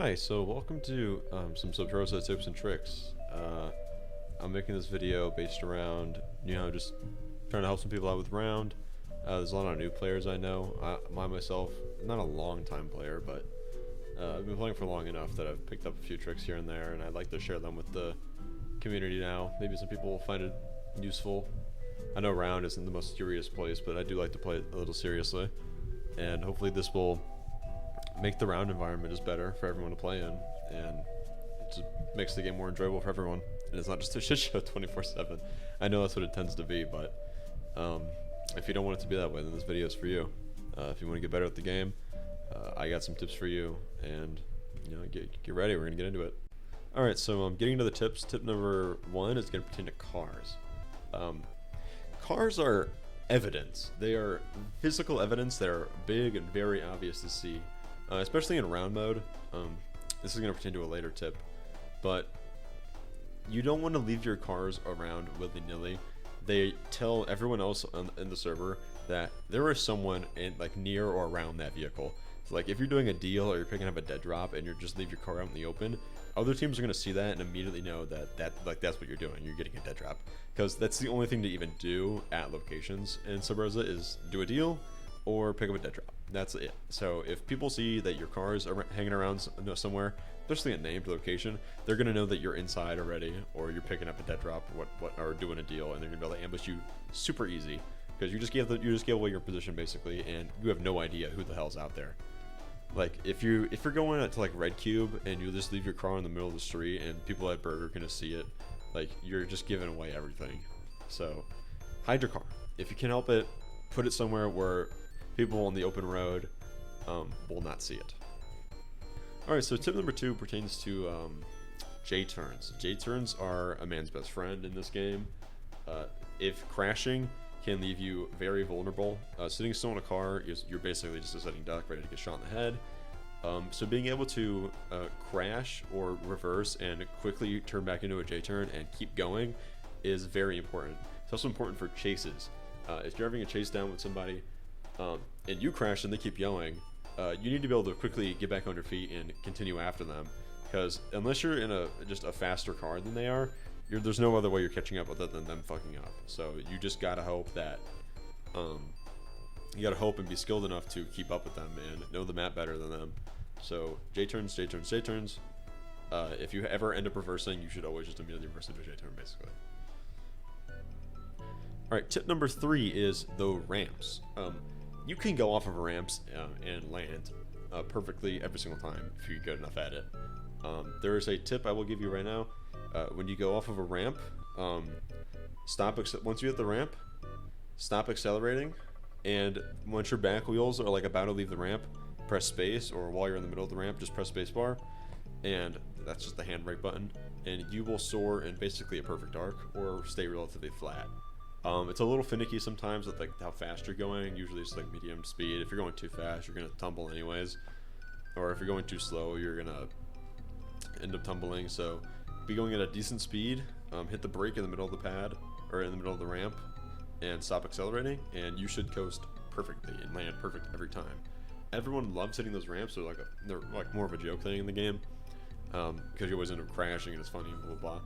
Hi, so welcome to some Subrosa tips and tricks. I'm making this video based around, just trying to help some people out with round. There's a lot of new players I know. Myself, not a long time player, but I've been playing for long enough that I've picked up a few tricks here and there, and I'd like to share them with the community now. Maybe some people will find it useful. I know round isn't the most serious place, but I do like to play it a little seriously, and hopefully this will make the round environment just better for everyone to play in, and it just makes the game more enjoyable for everyone. And it's not just a shit show 24/7. I know that's what it tends to be, but if you don't want it to be that way, then this video is for you. If you want to get better at the game, I got some tips for you, and get ready. We're gonna get into it. All right, so getting into the tips. Tip number 1 is gonna pertain to cars. Cars are evidence. They are physical evidence that are big and very obvious to see. Especially in round mode. This is going to pertain to a later tip, but you don't want to leave your cars around willy-nilly. They tell everyone else in the server that there is someone near or around that vehicle. So if you're doing a deal or you're picking up a dead drop and you just leave your car out in the open, other teams are going to see that and immediately know that's what you're doing. You're getting a dead drop, because that's the only thing to even do at locations in Subrosa is do a deal or pick up a dead drop. That's it. So if people see that your cars are hanging around somewhere, especially a named location, they're gonna know that you're inside already, or you're picking up a dead drop, or doing a deal, and they're gonna be able to ambush you super easy because you just gave away your position basically, and you have no idea who the hell's out there. If you're going to Red Cube and you just leave your car in the middle of the street and people at Burger gonna see it, you're just giving away everything. So hide your car if you can help it. Put it somewhere where people on the open road will not see it. Alright, so tip number 2 pertains to J-turns. J-turns are a man's best friend in this game. If crashing can leave you very vulnerable, sitting still in a car, you're basically just a sitting duck ready to get shot in the head. So being able to crash or reverse and quickly turn back into a J-turn and keep going is very important. It's also important for chases. If you're having a chase down with somebody, and you crash and they keep yelling, you need to be able to quickly get back on your feet and continue after them, because unless you're in just a faster car than they are, there's no other way you're catching up other than them fucking up. So you just gotta hope that you gotta hope and be skilled enough to keep up with them and know the map better than them. So J-turns, J-turns, J-turns. If you ever end up reversing, you should always just immediately reverse into a J-turn basically. Alright, tip number 3 is the ramps. You can go off of ramps and land perfectly every single time if you're good enough at it. There is a tip I will give you right now. When you go off of a ramp, once you hit the ramp, stop accelerating, and once your back wheels are about to leave the ramp, press space, or while you're in the middle of the ramp, just press space bar, and that's just the handbrake button, and you will soar in basically a perfect arc or stay relatively flat. It's a little finicky sometimes with how fast you're going. Usually it's medium speed. If you're going too fast, you're gonna tumble anyways, or if you're going too slow, you're gonna end up tumbling. So be going at a decent speed, hit the brake in the middle of the pad or in the middle of the ramp, and stop accelerating, and you should coast perfectly and land perfect every time. Everyone loves hitting those ramps. They're more of a joke thing in the game, because you always end up crashing and it's funny and blah blah blah.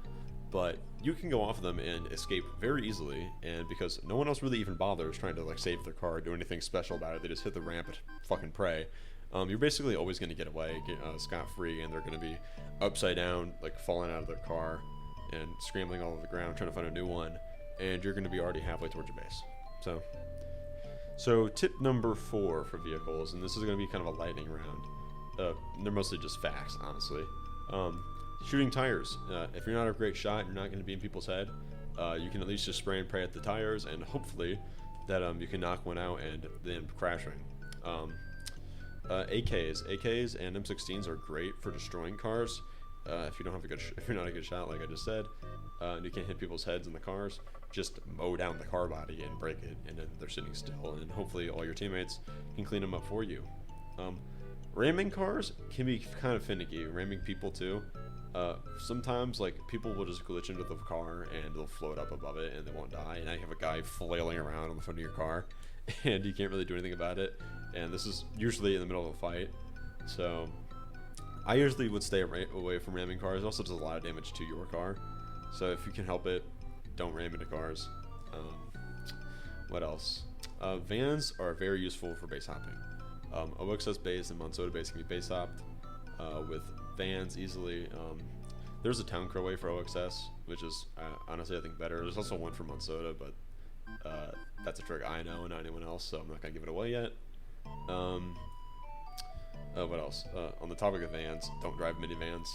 But you can go off of them and escape very easily, and because no one else really even bothers trying to save their car or do anything special about it, they just hit the ramp and fucking pray. You're basically always going to get away, scot-free, and they're going to be upside down, falling out of their car and scrambling all over the ground trying to find a new one, and you're going to be already halfway towards your base. So tip number 4 for vehicles, and this is going to be kind of a lightning round. They're mostly just facts, honestly. Shooting tires. If you're not a great shot, you're not going to be in people's head. You can at least just spray and pray at the tires, and hopefully that you can knock one out and then crashing. AKs and M16s are great for destroying cars. If you're not a good shot, like I just said, and you can't hit people's heads in the cars, just mow down the car body and break it, and then they're sitting still, and hopefully all your teammates can clean them up for you. Ramming cars can be kind of finicky. Ramming people too. Sometimes people will just glitch into the car and they'll float up above it and they won't die, and now you have a guy flailing around on the front of your car and you can't really do anything about it, and this is usually in the middle of a fight. So I usually would stay away from ramming cars. It also does a lot of damage to your car. So if you can help it, don't ram into cars. What else? Vans are very useful for base hopping. OXS base and Monsoda base can be base hopped with vans easily. There's a Town Crow way for OXS, which is honestly I think better. There's also one for Monsoda, but that's a trick I know and not anyone else, so I'm not gonna give it away yet. What else? On the topic of vans, don't drive minivans.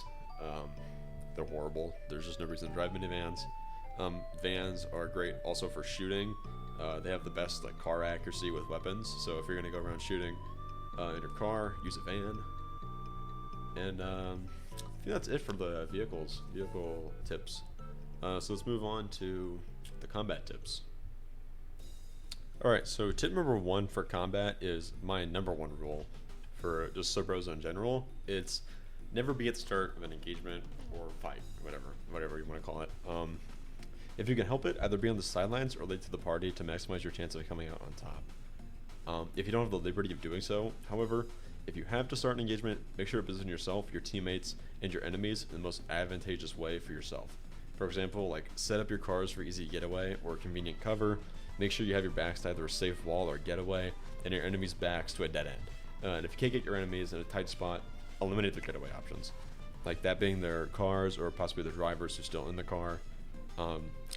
They're horrible. There's just no reason to drive minivans. Vans are great also for shooting. They have the best like car accuracy with weapons. So if you're gonna go around shooting in your car, use a van. And I think that's it for the vehicle tips. So let's move on to the combat tips. Alright, so tip number 1 for combat is my number 1 rule for just Subrosa in general. It's never be at the start of an engagement or fight, whatever you want to call it. If you can help it, either be on the sidelines or late to the party to maximize your chance of coming out on top. If you don't have the liberty of doing so, however, if you have to start an engagement, make sure to position yourself, your teammates, and your enemies in the most advantageous way for yourself. For example, like set up your cars for easy getaway or convenient cover. Make sure you have your backs to either a safe wall or getaway, and your enemies' backs to a dead end. And if you can't get your enemies in a tight spot, eliminate their getaway options. Like that being their cars or possibly the drivers who's still in the car.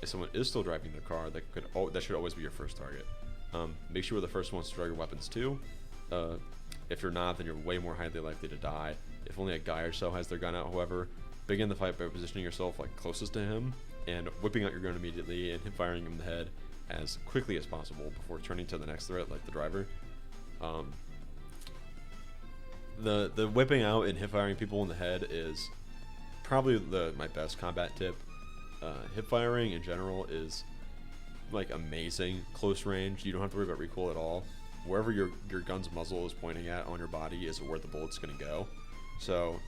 If someone is still driving their car, that should always be your first target. Make sure you're the first ones to draw your weapons too. If you're not, then you're way more highly likely to die. If only a guy or so has their gun out, however, begin the fight by positioning yourself like closest to him and whipping out your gun immediately and firing him in the head as quickly as possible before turning to the next threat, like the driver. The whipping out and hip firing people in the head is probably my best combat tip. Hip firing in general is like amazing close range. You don't have to worry about recoil at all. Wherever your gun's muzzle is pointing at on your body is where the bullet's gonna go. So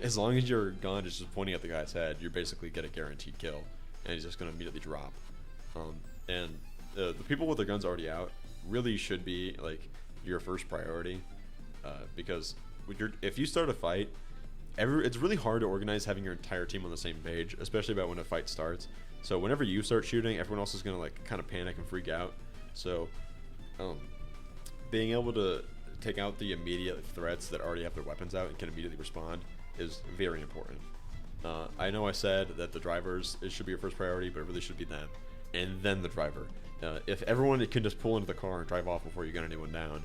as long as your gun is just pointing at the guy's head, you're basically get a guaranteed kill, and he's just gonna immediately drop. And the people with their guns already out really should be like your first priority, because if you start a fight, it's really hard to organize having your entire team on the same page, especially about when a fight starts. So whenever you start shooting, everyone else is gonna like kind of panic and freak out. So being able to take out the immediate threats that already have their weapons out and can immediately respond is very important. I know I said that the drivers should be your first priority, but it really should be them, and then the driver. If everyone can just pull into the car and drive off before you gun anyone down,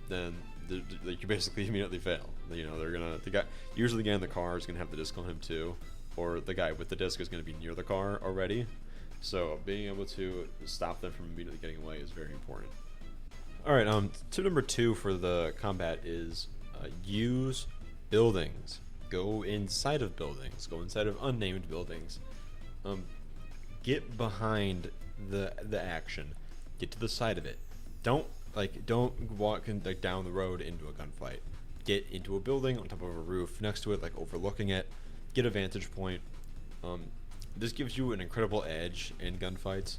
then you basically immediately fail. You know, usually the guy in the car is gonna have the disc on him too, or the guy with the disc is gonna be near the car already. So being able to stop them from immediately getting away is very important. All right, tip number 2 for the combat is use buildings. Go inside of buildings. Go inside of unnamed buildings. Get behind the action. Get to the side of it. Don't walk down the road into a gunfight. Get into a building on top of a roof next to it, like overlooking it. Get a vantage point. This gives you an incredible edge in gunfights.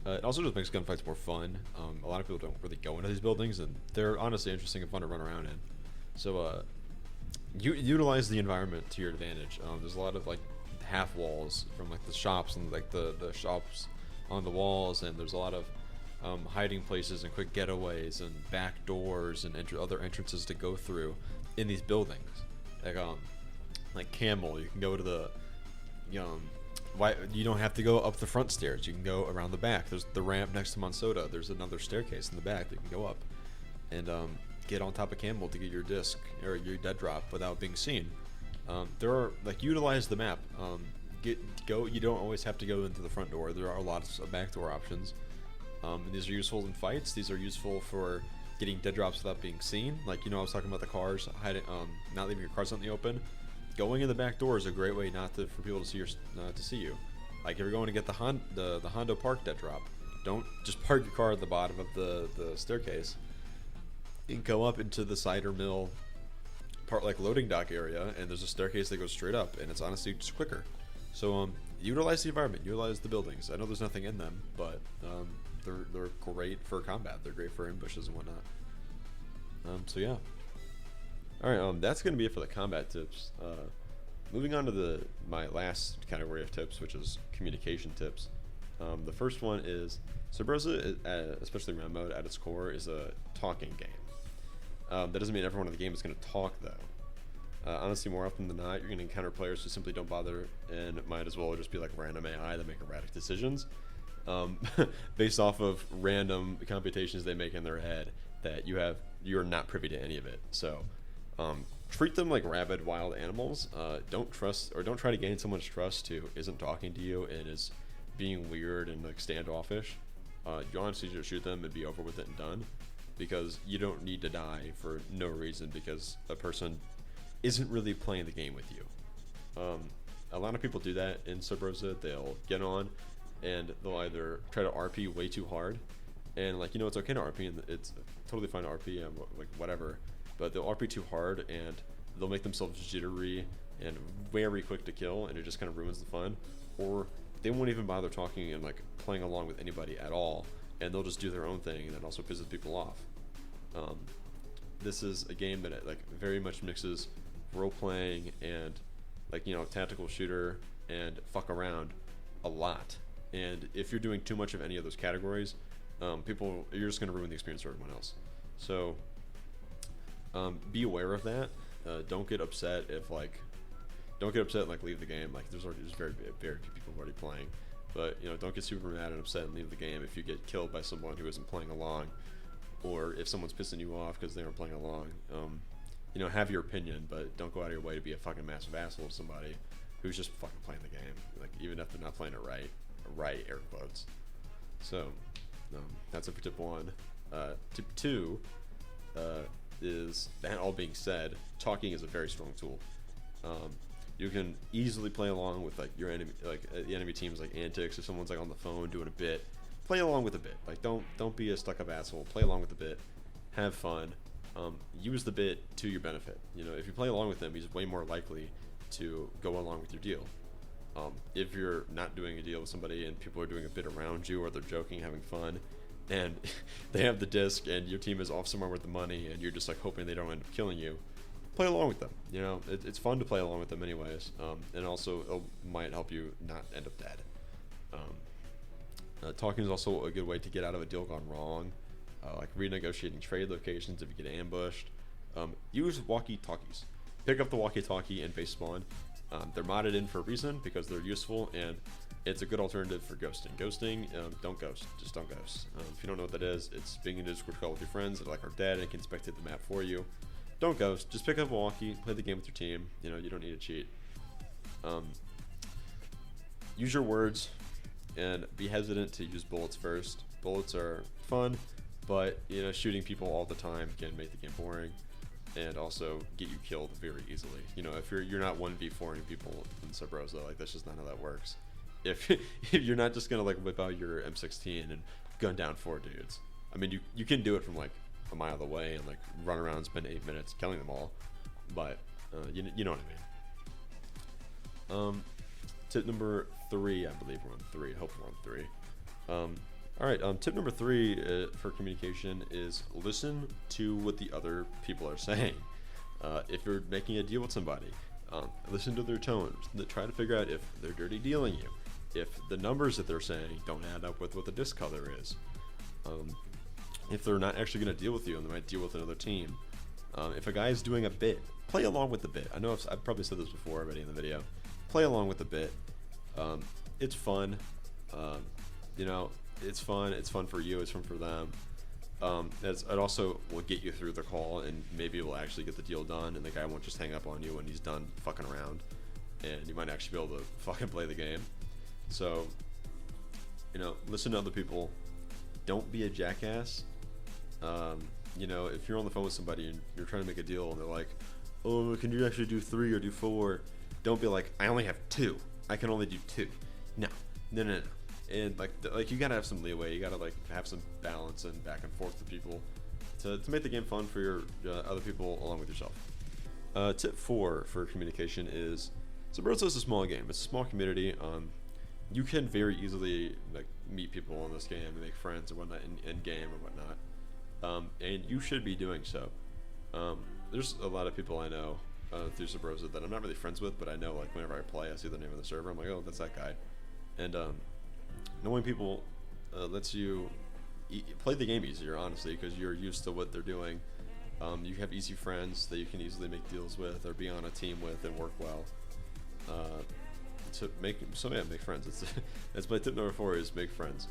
It also just makes gunfights more fun. A lot of people don't really go into these buildings, and they're honestly interesting and fun to run around in. So utilize the environment to your advantage. There's a lot of like half walls from like the shops and like the shops on the walls, and there's a lot of hiding places and quick getaways and back doors and other entrances to go through in these buildings. Like Camel, you can go to the you don't have to go up the front stairs. You can go around the back. There's the ramp next to Monsoda. There's another staircase in the back that you can go up and get on top of Camel to get your disc or your dead drop without being seen. There are utilize the map. You don't always have to go into the front door. There are lots of backdoor options. These are useful in fights. These are useful for getting dead drops without being seen. I was talking about the cars hiding, not leaving your cars out in the open. Going in the back door is a great way for people to see you. Like if you're going to get the Hondo Park dead drop, don't just park your car at the bottom of the staircase. You can go up into the cider mill part, like loading dock area, and there's a staircase that goes straight up, and it's honestly just quicker. So utilize the environment, utilize the buildings. I know there's nothing in them, but they're great for combat. They're great for ambushes and whatnot. So yeah. All right, that's gonna be it for the combat tips. Moving on to my last category of tips, which is communication tips. The first one is Subrosa, especially round mode, at its core, is a talking game. That doesn't mean everyone in the game is going to talk, though. Honestly, more often than not, you're going to encounter players who simply don't bother and might as well just be like random AI that make erratic decisions based off of random computations they make in their head that you're not privy to any of it. So treat them like rabid wild animals. Don't try to gain someone's trust who isn't talking to you and is being weird and like standoffish. You honestly just shoot them and be over with it and done, because you don't need to die for no reason because a person isn't really playing the game with you. A lot of people do that in Subrosa. They'll get on and they'll either try to RP way too hard, and like, it's okay to RP and it's totally fine to RP and like whatever, but they'll RP too hard and they'll make themselves jittery and very quick to kill, and it just kind of ruins the fun. Or they won't even bother talking and like playing along with anybody at all, and they'll just do their own thing, and that also pisses people off. This is a game that like very much mixes role playing and like tactical shooter and fuck around a lot. And if you're doing too much of any of those categories, you're just going to ruin the experience for everyone else. So be aware of that. Don't get upset if leave the game. Like there's very few people already playing, but don't get super mad and upset and leave the game if you get killed by someone who isn't playing along, or if someone's pissing you off because they aren't playing along. Have your opinion, but don't go out of your way to be a fucking massive asshole to somebody who's just fucking playing the game. Like even if they're not playing it right, air quotes. So that's it for tip 1. Tip 2 is that all being said, talking is a very strong tool. You can easily play along with like your enemy, like the enemy team's like antics. If someone's like on the phone doing a bit, play along with the bit. Like don't be a stuck-up asshole. Play along with the bit. Have fun. Use the bit to your benefit. If you play along with them, he's way more likely to go along with your deal. If you're not doing a deal with somebody and people are doing a bit around you, or they're joking, having fun, and they have the disc and your team is off somewhere with the money and you're just like hoping they don't end up killing you, play along with them. It's fun to play along with them anyways, and also it might help you not end up dead. Talking is also a good way to get out of a deal gone wrong, like renegotiating trade locations if you get ambushed. Use walkie-talkies. Pick up the walkie-talkie and base spawn. They're modded in for a reason because they're useful, and it's a good alternative for ghosting. Don't ghost. Just don't ghost. If you don't know what that is, it's being in a Discord call with your friends that like are dead and can spectate the map for you. Don't ghost. Just pick up a walkie, play the game with your team. You don't need to cheat. Use your words, and be hesitant to use bullets first. Bullets are fun, but shooting people all the time can make the game boring, and also get you killed very easily. If you're not 1v4ing people in Subrosa, like that's just not how that works. If you're not just gonna like whip out your M16 and gun down 4 dudes. I mean, you can do it from like a mile away and like run around and spend 8 minutes killing them all, but you know what I mean. Tip number 3, I believe we're on 3. I hope we're on 3. All right. Tip number 3 for communication is listen to what the other people are saying. If you're making a deal with somebody, listen to their tones. Try to figure out if they're dirty dealing you, if the numbers that they're saying don't add up with what the disc color is, if they're not actually going to deal with you and they might deal with another team. If a guy is doing a bit, play along with the bit. I know I've probably said this before already in the video. Play along with the bit. It's fun. It's fun. It's fun for you. It's fun for them. It also will get you through the call, and maybe it will actually get the deal done, and the guy won't just hang up on you when he's done fucking around, and you might actually be able to fucking play the game. So, listen to other people. Don't be a jackass. If you're on the phone with somebody and you're trying to make a deal and they're like, oh, can you actually do 3 or do 4? Don't be like, I only have 2. I can only do 2. No. And like you gotta have some leeway. You gotta like have some balance and back and forth with people to make the game fun for your other people along with yourself. Tip 4 for communication is Subrosa is a small game. It's a small community. You can very easily like meet people in this game and make friends and whatnot in game and whatnot. And you should be doing so. there's a lot of people I know through Subrosa that I'm not really friends with, but I know like whenever I play, I see the name of the server. I'm like, oh, that's that guy. And knowing people lets you play the game easier, honestly, because you're used to what they're doing. You have easy friends that you can easily make deals with or be on a team with and work well. To make make friends. That's my tip number 4 is make friends.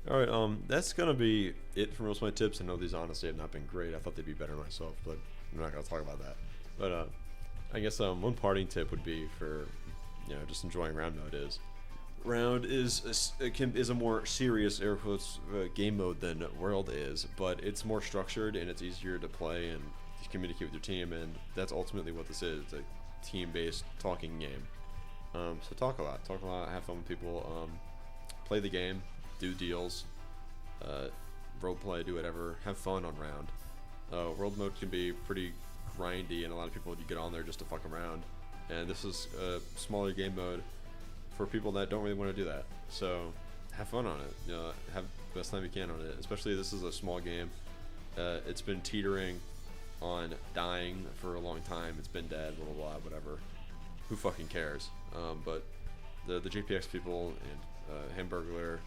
All right, that's gonna be it for most of my tips. I know these honestly have not been great. I thought they'd be better myself, but I'm not gonna talk about that. But I guess one parting tip would be for just enjoying round mode is. Round is a more serious air quotes game mode than World is, but it's more structured and it's easier to play and communicate with your team, and that's ultimately what this is. It's a team-based talking game. So talk a lot, have fun with people, play the game, do deals, role play, do whatever, have fun on round. World mode can be pretty grindy, and a lot of people get on there just to fuck around, and this is a smaller game mode for people that don't really want to do that. So have fun on it. Have the best time you can on it. Especially this is a small game. It's been teetering on dying for a long time. It's been dead, blah blah blah, whatever. Who fucking cares? But the JPX people and Hamburglar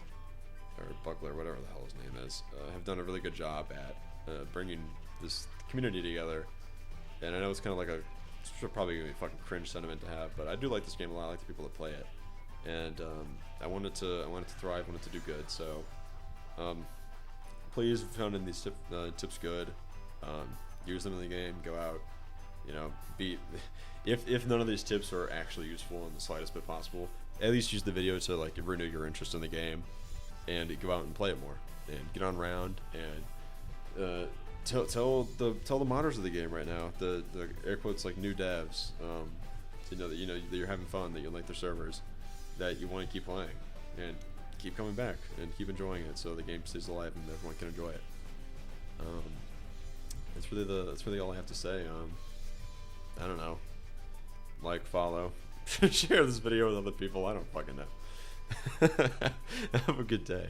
or Buckler, whatever the hell his name is, have done a really good job at bringing this community together. And I know it's kind of like it's probably gonna be a fucking cringe sentiment to have, but I do like this game a lot. I like the people that play it. And I wanted to thrive, wanted to do good. So please, if you found these tips good, use them in the game. Go out, if none of these tips are actually useful in the slightest bit possible, at least use the video to like renew your interest in the game and go out and play it more and get on round and tell the modders of the game right now, the air quotes like new devs, to know that that you're having fun, that you like their servers, that you want to keep playing and keep coming back and keep enjoying it, so the game stays alive and everyone can enjoy it. That's really all I have to say. I don't know. Like, follow, share this video with other people. I don't fucking know. Have a good day.